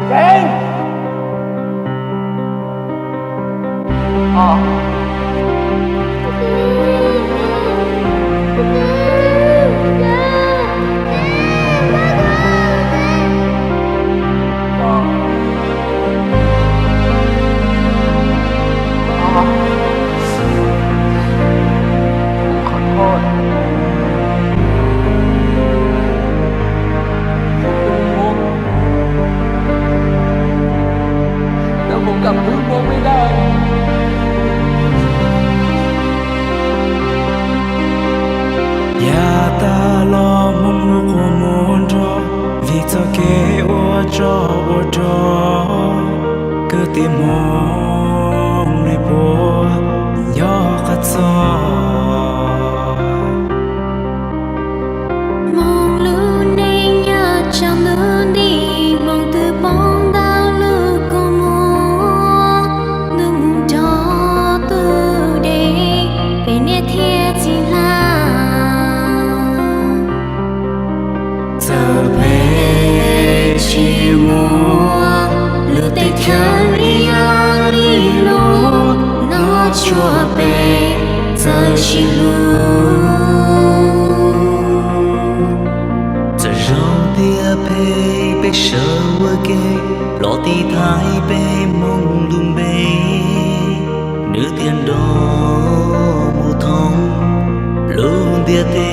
Kiên.ขอโทษเป็นมุกแล้วผมกลับพึ่งมุกไม่ได้อย่าตาลอมุมหัวมุนรอวิตเกอจอจอก็ติมองในบัวยอกัดซอมองลูในยาจำลูดีมองtừ bóng đauลูก็มองนึงจอตูเดเป็นเนี่ยเทียจีลาจะเป็นชีมัวลูแต่แค่ริยาริโลนอชัวเป็นจะชิลู 被舍我给落地台北梦路北nữ tiền đó mù thông luôn địa tê